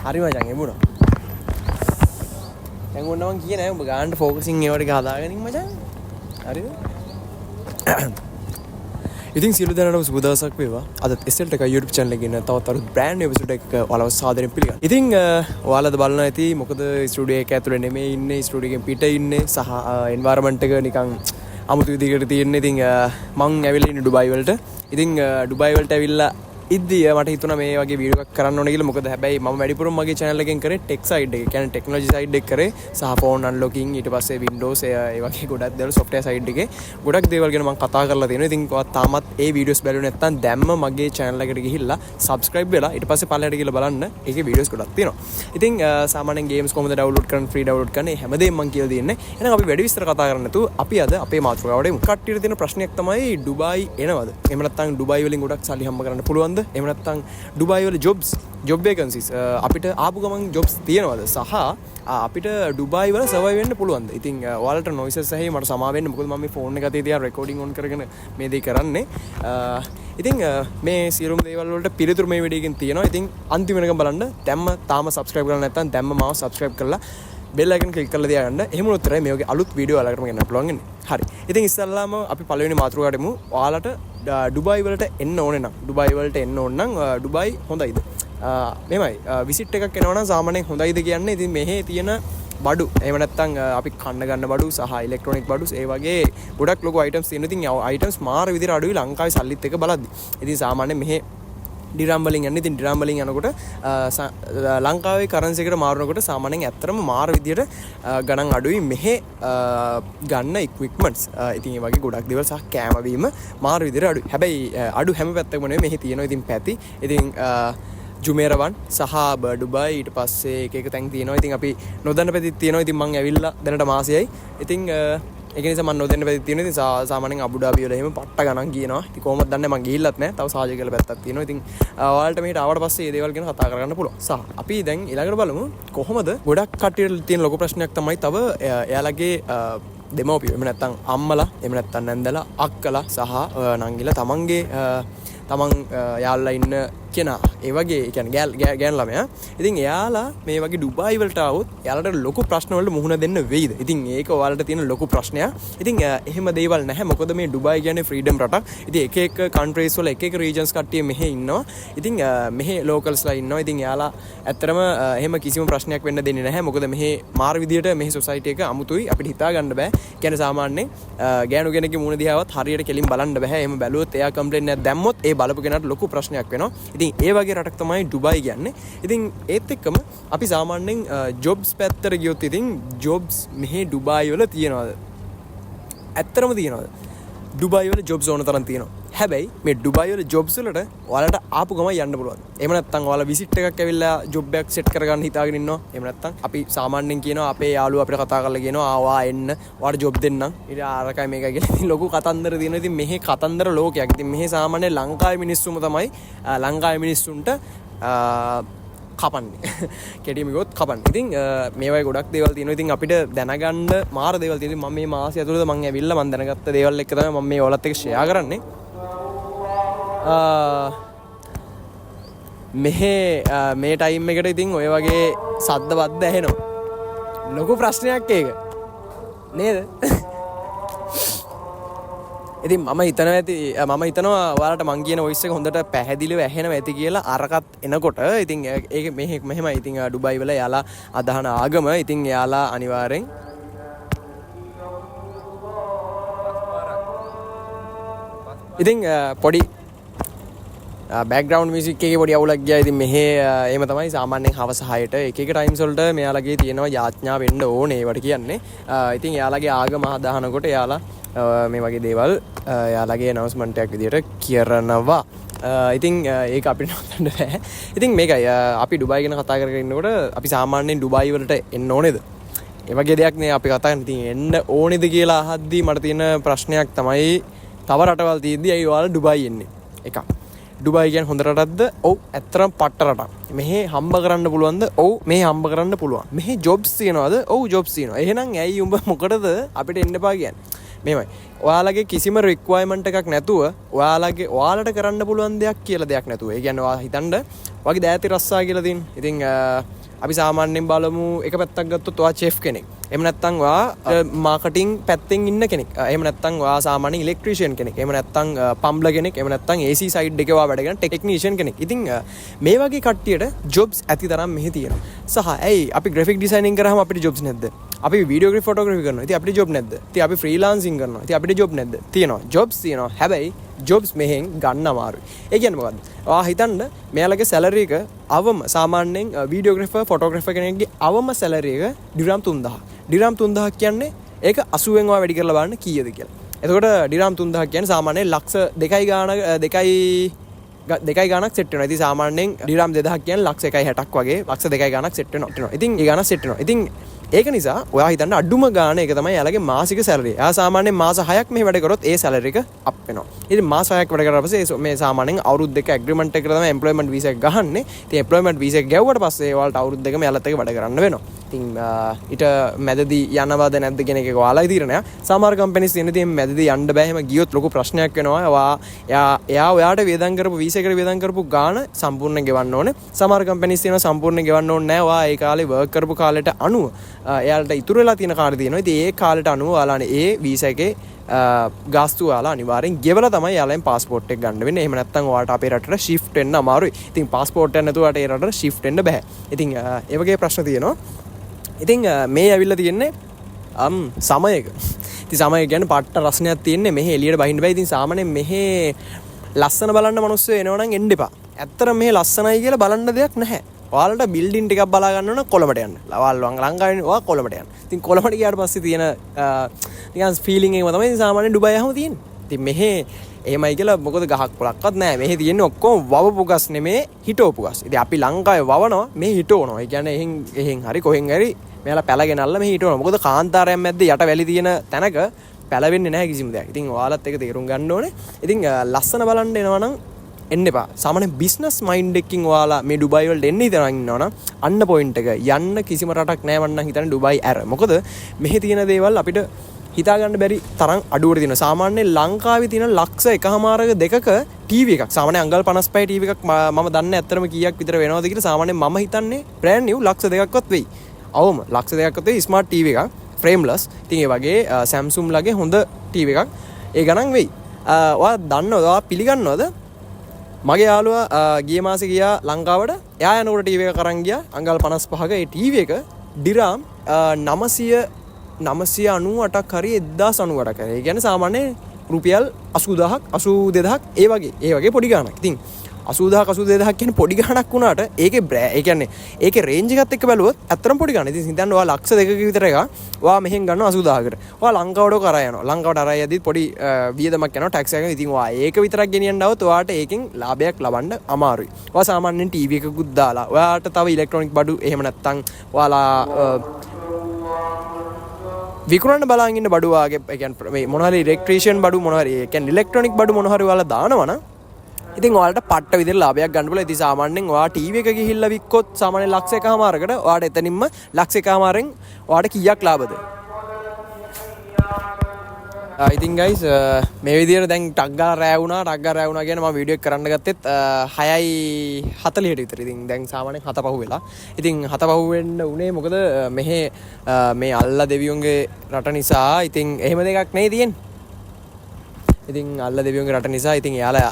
හරි මචං එමුණා. දැන් ඔන්න මං කියන්නේ උඹ ගානට ෆෝකසින් ඒවට හදාගෙන ඉන්න මචං. හරිද? ඉතින් සියලු දෙනාටම සුබ දවසක් වේවා. අද SL Tech YouTube channel එකේ ඉන්න තවත් අලුත් brand new episode එකක ඔයාලව සාදරයෙන් පිළිගන්නවා. ඉතින් ඔයාලද බලන්න ඇති මොකද ස්ටුඩියෝ එක ඇතුලේ නෙමෙයි ඉන්නේ, ස්ටුඩියෝ එකෙන් පිට ඉන්නේ සහ environment එක නිකන් අමුතු විදිහකට තියෙන්නේ. ඉතින් මං ඇවිල්ලා ඉන්නේ ඩුබායි වලට. ඉතින් ඩුබායි වලට ඇවිල්ලා ඉද්දී මට හිතුණා මේ වගේ වීඩියෝ එකක් කරන්න ඕනේ කියලා. මොකද හැබැයි මම වැඩිපුරම මගේ channel එකෙන් කරේ tech side එක. කියන්නේ technology side එක කරේ සහ phone unlocking ඊට පස්සේ Windows ඒ වගේ ගොඩක් දේවල් software side එකේ ගොඩක් දේවල් ගැන මම කතා කරලා තියෙනවා. ඉතින් ඔයාත් තාමත් ඒ videos බැලුවේ නැත්නම් දැම්ම මගේ channel එකට ගිහිල්ලා subscribe වෙලා ඊට පස්සේ පල්ලෙහාට ගිහලා බලන්න. ඒකේ videos ගොඩක් තියෙනවා. ඉතින් සාමාන්‍යයෙන් games කොහොමද download කරන්න free download කරන්න හැමදේම මම කියලා දෙන්නේ. එහෙනම් අපි වැඩි විස්තර කතා කරන්න නැතුව අපි අද අපේ මාතෘකාවට එමු. කට්ටියට තියෙන ප්‍රශ්නයක් තමයි ඩුබායි එනවද? එහෙම නැත්නම් ඩුබායි වලින් ගොඩක් සල්ලි හම්බ කරන්න පුළුවන්ද? එහෙම නැත්නම් ඩුබායි වල job vacancies අපිට ආපු ගමන් jobs තියෙනවද සහ අපිට ඩුබායි වල survive වෙන්න පුළුවන්ද? ඉතින් ඔයාලට noises ඇහි මට සමා වෙන්න. මොකද මම මේ phone එක අතේ තියා recording on කරගෙන මේ දේ කරන්නේ. ඉතින් මේ සියලුම දේවල් වලට පිළිතුරු මේ වීඩියෝ එකෙන් තියෙනවා. ඉතින් අන්තිම වෙනකම් බලන්න. දැම්ම තාම subscribe කරලා නැත්නම් දැම්ම මාව subscribe කරලා bell icon click කරලා තියාගන්න. එහෙම වුණොත් තමයි මේ වගේ අලුත් වීඩියෝ ඔයාලටම ගන්න පුළුවන් වෙන්නේ. හරි. ඉතින් ඉස්සල්ලාම අපි පළවෙනි මාතෘකාවට එමු. ඔයාලට ඩුබායි වලට එන්න ඕනේ නම් ඩුබායි වලට එන්න ඕන නම් ඩුබායි හොඳයිද? මෙහෙමයි විසිට් එකක් එනවා නම් සාමාන්‍යයෙන් හොඳයිද කියන්නේ ඉතින් මෙහි තියෙන බඩු එහෙම නැත්නම් අපි කන්න ගන්න බඩු සහ ඉලෙක්ට්‍රොනික බඩුස් ඒ වගේ ගොඩක් ලොකු අයිටම්ස් තියෙනවා. ඉතින් අයිටම්ස් මාර විදිහට අඩුයි ලංකාවේ සල්ලිත් එක බලද්දි. ඉතින් සාමාන්‍යයෙන් මෙහි ඩිරම් වලින් යන්නේ. ඉතින් ඩිරම් වලින් යනකොට ලංකාවේ කරන්සි එකට මාරුනකොට සාමාන්‍යයෙන් ඇත්තටම මාර විදියට ගණන් අඩුයි මෙහෙ ගන්න equipments. ඉතින් ඒ වගේ ගොඩක් දේවල් සහ කෑම බීම මාර විදියට අඩුයි. හැබැයි අඩු හැම පැත්තකම නෙමෙයි මෙහි තියෙනවා ඉතින් පැති. ඉතින් ජුමේරවන් සහ ඩුබායි ඊට පස්සේ එක තැන් තියෙනවා. ඉතින් අපි නොදන්න පැතිත් තියෙනවා. ඉතින් මං ඇවිල්ලා දැනට මාසෙයි. ඉතින් ඒක නිසා මම නොදන්න පැතිත් තියෙනවා. ඉතින් සාමාන්‍යයෙන් අබුඩාබි වල එහෙම පට්ට ගණන් කියනවා. ඉතින් කොහොමද දන්නේ මං ගිහිල්ලත් නැහැ. තව සාජය කියලා පැත්තක් තියෙනවා. ඉතින් ඔයාලට මෙහෙට ආවට පස්සේ මේ දේවල් ගැන කතා කරගන්න පුළුවන්. සහ අපි දැන් ඊළඟට බලමු කොහොමද ගොඩක් කට්ටියට තියෙන ලොකු ප්‍රශ්නයක් තමයි තව එයාලගේ දෙමව්පියෝ එහෙම නැත්නම් අම්මලා එහෙම නැත්නම් නැන්දලා අක්කලා සහ නංගිලා තමන්ගේ තමන් යාළුලා ඉන්න කෙනා ඒ වගේ කියන්නේ ගෑනු ළමයා. ඉතින් එයාලා මේ වගේ ඩුබායි වලට આવොත් එයාලට ලොකු ප්‍රශ්න වලට මුහුණ දෙන්න වෙයිද? ඉතින් ඒක ඔයාලට තියෙන ලොකු ප්‍රශ්නයක්. ඉතින් එහෙම දේවල් නැහැ. මොකද මේ ඩුබායි කියන්නේ ෆ්‍රීඩම් රටක්. ඉතින් එක එක කන්ට්‍රීස් වල එක එක රීජන්ස් කට්ටිය මෙහෙ ඉන්නවා. ඉතින් මෙහෙ ලෝකල්ස්ලා ඉන්නවා. ඉතින් එයාලා ඇත්තටම එහෙම කිසිම ප්‍රශ්නයක් වෙන්න දෙන්නේ නැහැ. මොකද මෙහෙ මාර විදියට මෙහෙ සොසයිටි එක අමුතුයි. අපිට හිතා ගන්න බෑ. කියන්නේ සාමාන්‍යයෙන් ගෑනු කෙනෙක්ගේ මුණ දිහාවත් හරියට කෙලින් බලන්න බෑ. එහෙම බැලුවොත් එයා කම්ප්ලේන්ට් එකක් දැම්මොත් ඒ බලපු කෙනාට ලොකු ප්‍රශ්නයක් වෙනවා. ඉතින් ඒ වගේ රටක් තමයි ඩුබායි කියන්නේ. ඉතින් ඒත් එක්කම අපි සාමාන්‍යයෙන් ජොබ්ස් පැත්තට ගියොත් ඉතින් ජොබ්ස් මෙහි ඩුබායි වල තියනවාද? ඇත්තටම තියනවාද? ඩුබායි වල ජොබ්ස් ඕන තරම් තියෙනවා. හැබැයි මේ ඩුබායි වල ජොබ්ස් වලට ඔයාලට ආපු ගමන් යන්න පුළුවන්. එහෙම නැත්නම් ඔයාලා විසිට් එකක් ඇවිල්ලා ජොබ් එකක් සෙට් කරගන්න හිතාගෙන ඉන්නවා. එහෙම නැත්නම් අපි සාමාන්‍යයෙන් කියනවා අපේ යාළුවා අපිට කතා කරලා කියනවා ආවා එන්න ඔයාලට ජොබ් දෙන්නම්. ඊට ආරකයි මේකයි කියලා. ඉතින් ලොකු කතන්දර තියෙනවා. ඉතින් මෙහි කතන්දර ලෝකයක්. ඉතින් මෙහි සාමාන්‍ය ලංකාවේ මිනිස්සුම තමයි ලංකාවේ මිනිස්සුන්ට කපන්නේ. කෙටිම ගොත් කපන්නේ. ඉතින් මේ වගේ ගොඩක් දේවල් තියෙනවා. ඉතින් අපිට දැනගන්න මාර දේවල් තියෙනවා. මම මේ මාසය ඇතුළත මම ඇවිල්ලා මම දැනගත්ත දේවල් එක්ක තමයි මම මේ ඔයාලත් එක්ක ෂෙයා කරන්නේ. මේ ටයිම් එකට ඉතින් ඔය වගේ සද්ද බද්ද ඇහෙනවා. ලොකු ප්‍රශ්නයක් ඒක. නේද? ඉතින් මම හිතනවා ඔයාලට මං කියන වොයිස් එක හොඳට පැහැදිලිව ඇහෙනවා ඇති කියලා අරකට එනකොට. ඉතින් ඒක මෙහෙමයි. ඉතින් ඩුබායි වල යාලා අදහන ආගම. ඉතින් යාලා අනිවාර්යෙන් ඉතින් පොඩි බෑග්‍රවුන්ඩ් මියුසික් එකේ පොඩි අවුලක් ගියා. ඉතින් මෙහෙ එහෙම තමයි සාමාන්‍යයෙන් හවස 6ට එක එක ටයිම්ස් වලට මෙයාලගේ තියෙනවා යාඥා වෙන්න ඕනේ ඒවට කියන්නේ. ඉතින් එයාලගේ ආගම අදහනකොට එයාලා මේ වගේ දේවල් එයාලගේ announcement එකක් විදියට කියනවා. ඉතින් ඒක අපිට නවත්තන්න බෑ. ඉතින් මේකයි අපි ඩුබායි ගැන කතා කරගෙන ඉන්නකොට අපි සාමාන්‍යයෙන් ඩුබායි වලට එන්න ඕනේද? ඒ වගේ දෙයක් නේ අපි කතා කරන්නේ. ඉතින් එන්න ඕනේද කියලා අහද්දී මට තියෙන ප්‍රශ්නයක් තමයි තව රටවල් තියෙද්දි ඇයි ඔයාලා ඩුබායි එන්නේ? එකක්. ඩුබායි කියන්නේ හොඳ රටක්ද? ඔව් ඇත්තටම පට්ට රටක්. මෙහි හම්බ කරන්න පුළුවන්ද? ඔව් මෙහි හම්බ කරන්න පුළුවන්. මෙහි ජොබ්ස් තියනවාද? ඔව් ජොබ්ස් තියෙනවා. එහෙනම් ඇයි උඹ මොකටද අපිට එන්න එපා කියන්නේ? මෙහෙමයි. ඔයාලගේ කිසිම රික්වයර්මන්ට් එකක් නැතුව ඔයාලට කරන්න පුළුවන් දෙයක් කියලා දෙයක් නැතුව. ඒ කියන්නේ ඔයා හිතන්න වගේ දෑති රස්සා කියලා දින්. ඉතින් අපි සාමාන්‍යයෙන් බලමු එක පැත්තක් ගත්තොත් ඔයා චෙෆ් කෙනෙක්. එහෙම නැත්නම් ඔයා මාකටිං පැත්තෙන් ඉන්න කෙනෙක්. එහෙම නැත්නම් ඔයා සාමාන්‍ය ඉලෙක්ට්‍රීෂියන් කෙනෙක්. එහෙම නැත්නම් පම්බ්ලර් කෙනෙක්. එහෙම නැත්නම් AC සයිඩ් එකේ ඔයා වැඩ කරන ටෙක්නීෂියන් කෙනෙක්. ඉතින් මේ වගේ කට්ටියට ජොබ්ස් ඇති තරම් මෙහි තියෙනවා. සහ ඇයි අපි ග්‍රැෆික් ඩිසයිනින් කරාම අපිට ජොබ්ස් නැද්ද? අපි වීඩියෝග්‍රැෆි ෆොටෝග්‍රැෆි කරනවා. ඉතින් අපිට ජොබ් නැද්ද? ඉතින් අපි ෆ්‍රීලාන්සින් කරනවා. ඉතින් අපිට ජොබ් නැද්ද? තියෙනවා. ජොබ්ස් තියෙනවා. හැබැයි ජොබ්ස් මෙහෙන් ගන්න අමාරුයි. ඒ කියන්නේ මොකද්ද? ඔයා හිතන්න මෙයාලගේ සැලරි එක අවම සාමාන්‍යයෙන් වීඩියෝග්‍රැෆර් ෆොටෝග්‍රැෆර් කෙනෙක්ගේ අවම සැලරි එක ඩිරම් 3000. ඩිරම් 3000 කියන්නේ ඒක 80න් ඔයා වැඩි කරලා බලන්න කීයද කියලා. එතකොට ඩිරම් 3000 කියන්නේ සාමාන්‍යයෙන් ලක්ෂ 2යි ගාණක් සෙට් වෙනවා. ඉතින් සාමාන්‍යයෙන් ඩිරම් 2000 කියන්නේ ලක්ෂ 1.60ක් වගේ ලක්ෂ 2යි ගාණක් සෙට් වෙනවා. ඉතින් ඒ ගාණක් සෙට් වෙනවා. ඉතින් ඒක නිසා ඔයා හිතන්න අඩුම ගාණ එක තමයි එයාලගේ මාසික සැලරිය. එයා සාමාන්‍යයෙන් මාස 6ක් මෙහෙ වැඩ කරොත් ඒ සැලරි එක අප් වෙනවා. ඉතින් මාස 6ක් වැඩ කරලා පස්සේ මේ සාමාන්‍යයෙන් අවුරුදු දෙක ඇග්‍රීමන්ට් එකකට තමයි එම්ප්ලොයිමන්ට් වීසා එක ගහන්නේ. ඉතින් එම්ප්ලොයිමන්ට් වීසා එක ගැව්වට පස්සේ ඔයාලට අවුරුදු දෙකම එයාලත් එක්ක වැඩ කරන්න වෙනවා. ඉතින් ඊට මැදදී යනවද නැද්ද කියන එක ඔයාලයි තීරණය. සමහර කම්පැනිස් තියෙන ඉතින් මැදදී යන්න බෑ. එහෙම ගියොත් ලොකු ප්‍රශ්නයක් වෙනවා. එයා ඔයාට වේදන් කරපු වීසා එකට වේදන් කරපු ගාණ සම්පූර්ණ ගෙවන්න ඕනේ. සමහර කම්පැනිස් තියෙනවා සම්පූර්ණ ගෙවන්න ඕනේ නැහැ. ඔයා ඒ කාලේ වර්ක් කරපු කාලෙට අනුව එයාලට ඉතුරු වෙලා තියෙන කාලේ තියෙනවා. ඉතින් ඒ කාලෙට අනුව ඔයාලානේ ඒ වීසා එකේ ගාස්තු ඔයාලා අනිවාර්යෙන් ගෙවලා තමයි යාලෙන් පාස්පෝර්ට් එක ගන්න වෙන්නේ. එහෙම නැත්නම් ඔයාලට අපේ රටට ෂිෆ්ට් වෙන්න අමාරුයි. ඉතින් පාස්පෝර්ට් එක නැතුව ඒ රටට ෂිෆ්ට් වෙන්න බෑ. ඉතින් ඒ වගේ ප්‍රශ්න තියෙනවා. ඉතින් මේ ඇවිල්ලා තියෙන්නේ සමයක. ඉතින් සමය කියන්නේ පට්ට රස්නයක් තියෙන්නේ. මෙහෙ එළියට බහින්න බෑ. ඉතින් සාමාන්‍යයෙන් මෙහෙ ලස්සන බලන්න මිනිස්සු එනවනම් එන්න එපා. ඇත්තටම මෙහෙ ලස්සනයි කියලා බලන්න දෙයක් නැහැ. ඔයාලට බිල්ඩින් ටිකක් බලා ගන්න ඕන කොළඹට යන්න. ලංකාවේ ඔයා කොළඹට යන්න. ඉතින් කොළඹට ගියාට පස්සේ තියෙන නිකන් ෆීලිං එකම තමයි සාමාන්‍ය ඩුබයි යහම තියෙන්නේ. ඉතින් මෙහෙ එහෙමයි කියලා මොකද ගහක් පොලක්වත් නැහැ. මෙහෙ තියෙන්නේ ඔක්කොම වවපු ගස් නෙමේ හිටවපු ගස්. ඉතින් අපි ලංකාවේ වවනවා මේ හිටවනවා. ඒ කියන්නේ එහෙන් හරි කොහෙන් හරි මෙයාලා පැලගෙනල්ලා මෙහෙ හිටවනවා. මොකද කාන්තාරයන් මැද්දේ යට වැලි තියෙන තැනක පැලවෙන්නේ නැහැ කිසිම දෙයක්. ඉතින් ඔයාලත් ඒක තේරුම් ගන්න ඕනේ. ඉතින් ලස්සන බලන්න එනවනම් එන්න එපා. සාමාන්‍ය බිස්නස් මයින්ඩ් එකකින් ඔයාලා මේ ඩුබයි වලට එන්න ඉතන ඉන්නවනම් අන්න පොයින්ට් එක යන්න කිසිම රටක් නැහැ මම නම් හිතන්නේ ඩුබයි ඇර. මොකද මෙහි තියෙන දේවල් අපිට හිතා ගන්න බැරි තරම් අඩුවට තියෙනවා. සාමාන්‍ය ලංකාවේ තියෙන ලක්ෂ 1.5ක දෙකක ටීවී එකක් සාමාන්‍ය අංගල් 55 ටීවී එකක් මම දන්නේ ඇත්තටම කීයක් විතර වෙනවද කියලා. සාමාන්‍යයෙන් මම හිතන්නේ බ්‍රෑන්ඩ් නිව් ලක්ෂ 2ක්වත් වෙයි. අවම ලක්ෂ 2ක්වත් වෙයි ස්මාර්ට් ටීවී එකක් ෆ්‍රේම්ලස්. ඉතින් ඒ වගේ Samsung ලගේ හොඳ ටීවී එකක් ඒ ගණන් වෙයි. ඔයා දන්නවද? ඔයා පිළිගන්නවද? මගේ යාළුවා ගිය මාසේ ගියා ලංකාවට. එයා යනකොට ටීවී එක කරන් ගියා අංගල් 55ක. ඒ ටීවී එක ඩිරාම් 998ක් හරි 1098ක් හරි. ඒ කියන්නේ සාමාන්‍ය රුපියල් 80000ක් 82000ක් ඒ වගේ පොඩි ගාණක්. ඉතින් 80000ක් 82000ක් කියන්නේ පොඩි ගාණක් වුණාට ඒකේ ඒ කියන්නේ ඒකේ රේන්ජ් එකත් එක්ක බැලුවොත් ඇත්තටම පොඩි ගාණක්. ඉතින් හිතන්න ඔයා ලක්ෂ 2ක විතර එක ඔයා මෙහෙන් ගන්නවා 80000කට. ඔයා ලංකාවට කරා යනවා. ලංකාවට අරයි යද්දි පොඩි වියදමක් යනවා ටැක්ස් එකක්. ඉතින් ඔයා ඒක විතරක් ගෙනියන්න આવොත් ඔයාට ඒකෙන් ලාභයක් ලබන්න අමාරුයි. ඔයා සාමාන්‍යයෙන් ටීවී එකකුත් දාලා ඔයාට තව ඉලෙක්ට්‍රොනික බඩු එහෙම නැත්නම් ඔයාලා විකුණන්න බලන් ඉන්න බඩු වාගේ ඒ කියන්නේ මේ මොනවා හරි ඉලෙක්ට්‍රීෂියන් බඩු මොනවා හරි ඒ කියන්නේ ඉලෙක්ට්‍රොනික බඩු මොනවා හරි ඔයාලා දානවනම් ඉතින් ඔයාලට පට්ට විදිහට ලාභයක් ගන්න පුළුවන්. ඉතින් සාමාන්‍යයෙන් ඔයා ටීවී එක ගිහිල්ලා වික්කොත් සාමාන්‍ය ලක්ෂ 1.5කට ඔයාට එතනින්ම ලක්ෂ 1.5ෙන් ඔයාට කීයක් ලාභද? ඉතින් guys මේ විදිහට දැන් ටක් ගාලා රෑ වුණා කියන්නේ මම වීඩියෝ එක කරන්න ගත්තෙත් 6:40ට විතර. ඉතින් දැන් සාමාන්‍යයෙන් 7 පහු වෙලා. ඉතින් 7 පහු වෙන්න උනේ මොකද මෙහෙ මේ අල්ලා දෙවියන්ගේ රට නිසා. ඉතින් එහෙම දෙයක් නෙයි තියෙන්නේ. ඉතින් අල්ලා දෙවියන්ගේ රට නිසා ඉතින් එයාලා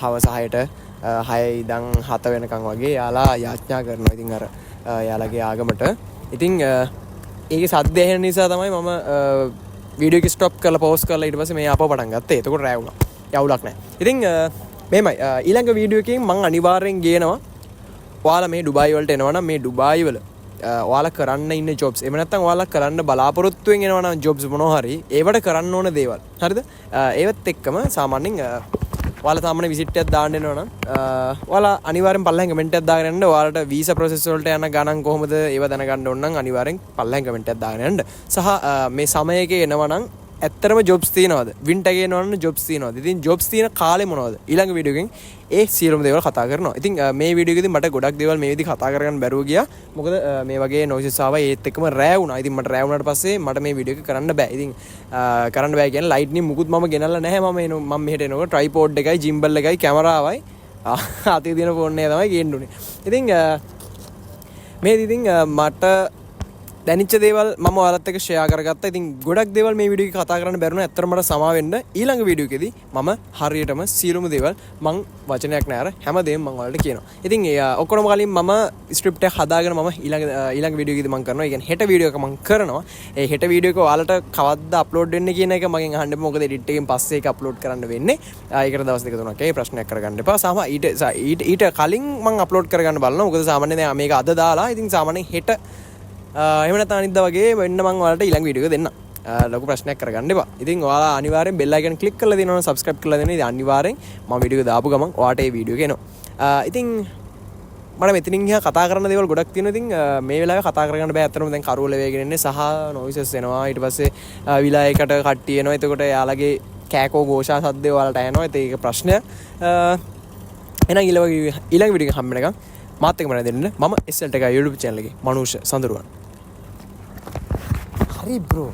හවස 6ට 6 ඉඳන් 7 වෙනකන් වගේ එයාලා යාඥා කරනවා. ඉතින් අර එයාලගේ ආගමට. ඉතින් ඒකේ සද්ද ඇහෙන නිසා තමයි මම වීඩියෝ එක ස්ටොප් කරලා පෝස් කරලා ඊට පස්සේ මේ ආපහු පටන් ගත්තේ. එතකොට රෑ වුණා. යවුලක් නැහැ. ඉතින් මෙහෙමයි ඊළඟ වීඩියෝ එකකින් මම අනිවාර්යෙන් ගේනවා ඔයාලා මේ ඩුබායි වලට එනවා නම් මේ ඩුබායි වල ඔයාලා කරන්න ඉන්න ජොබ්ස් එහෙම නැත්නම් ඔයාලා කරන්න බලාපොරොත්තු වෙන එනවා නම් ජොබ්ස් මොනවා හරි ඒවට කරන්න ඕන දේවල්. හරිද? ඒවත් එක්කම සාමාන්‍යයෙන් ඔයාලා සාමාන්‍ය විසිට් එකක් දාන්න එනවා නම් ඔයාලා අනිවාර්යෙන් පල්ලෙන් කමෙන්ට් එකක් දාගෙන යන්න. ඔයාලට වීසා ප්‍රොසෙස් වලට යන ගණන් කොහොමද ඒව දැනගන්න ඕන නම් අනිවාර්යෙන් පල්ලෙන් කමෙන්ට් එකක් දාගෙන යන්න. සහ මේ සමයකේ එනවා නම් ඇත්තටම ජොබ්ස් තියෙනවද වින්ටර් ගේනවන්න ජොබ්ස් තියෙනවද ඉතින් ජොබ්ස් තියෙන කාලේ මොනවද ඊළඟ වීඩියෝ එකෙන් ඒ සියලුම දේවල් කතා කරනවා ඉතින් මේ වීඩියෝ එකේදී මට ගොඩක් දේවල් මේ විදිහට කතා කරගන්න බැරුව ගියා මොකද මේ වගේ නොයිසස් ආවා ඒත් එක්කම රෑ වුණා ඉතින් මට රෑ වුණාට පස්සේ මට මේ වීඩියෝ එක කරන්න බෑ ඉතින් කරන්න බෑ කියන්නේ ලයිට්නින් මුකුත් මම ගෙනල්ලා නැහැ මම මෙහෙට එනකොට ට්‍රයිපෝඩ් එකයි ජිම්බල් එකයි කැමරාවයි අතේ තියෙන ෆෝන් එක තමයි ගේන්න උනේ ඉතින් මේ ඉතින් මට දැනිච්ච දේවල් මම ඔයාලත් එක්ක ෂෙයා කරගත්තා. ඉතින් ගොඩක් දේවල් මේ වීඩියෝ එකේ කතා කරන්න බැරුණා. ඇත්තටම මට සමා වෙන්න. ඊළඟ වීඩියෝ එකේදී මම හරියටම සියලුම දේවල් මං වචනයක් නෑ අර හැමදේම මං ඔයාලට කියනවා. ඉතින් ඔක්කොම කලින් මම ස්ක්‍රිප්ට් එක හදාගෙන මම ඊළඟ වීඩියෝ එකේදී මං කරනවා. ඒ කියන්නේ හෙට වීඩියෝ එක මං කරනවා. ඒ හෙට වීඩියෝ එක ඔයාලට කවද්ද අප්ලෝඩ් වෙන්නේ කියන එක මගෙන් අහන්න එපා. මොකද එඩිට් එකෙන් පස්සේ ඒක අප්ලෝඩ් කරන්න වෙන්නේ. ඒකට දවස් දෙක තුනක් ඒ ප්‍රශ්නයක් කරගන්න එපා. ඊට කලින් මං අප්ලෝඩ් කරගන්න බලනවා. මොකද සාමාන්‍යයෙන් දැන් මේක අද දාලා ඉතින් සාමාන්‍යයෙන් හෙට එහෙම නැත්නම් අනිද්දා වගේ වෙන්න මම ඔයාලට ඊළඟ වීඩියෝ එක දෙන්න. ලොකු ප්‍රශ්නයක් කරගන්න එපා. ඉතින් ඔයාලා අනිවාර්යෙන් බෙල් අයිකන් ක්ලික් කරලා දෙනවා සබ්ස්ක්‍රයිබ් කරලා දෙනවා. ඉතින් අනිවාර්යෙන් මම වීඩියෝ එක දාපු ගමන් ඔයාට ඒ වීඩියෝ එක එනවා. ඉතින් මට මෙතනින් ගියා කතා කරන්න දේවල් ගොඩක් තියෙනවා. ඉතින් මේ වෙලාවේ කතා කරගන්න බෑ. අතරම දැන් කරවල වේගෙන ඉන්නේ සහ නොයිසස් එනවා. ඊට පස්සේ විලායකට කට්ටිය එනවා. එතකොට යාළගේ කෑකෝ ഘോഷා සද්දේ ඔයාලට ඇහෙනවා. ඒක ප්‍රශ්නය. එහෙනම් ඊළඟ වීඩියෝ එක හම්බ වෙනකන් මාත් එක්ක මම දෙන්න මම SLට එක YouTube channel එකේ මනුෂ්‍ය සඳරුවන්. හරි බ්‍රෝ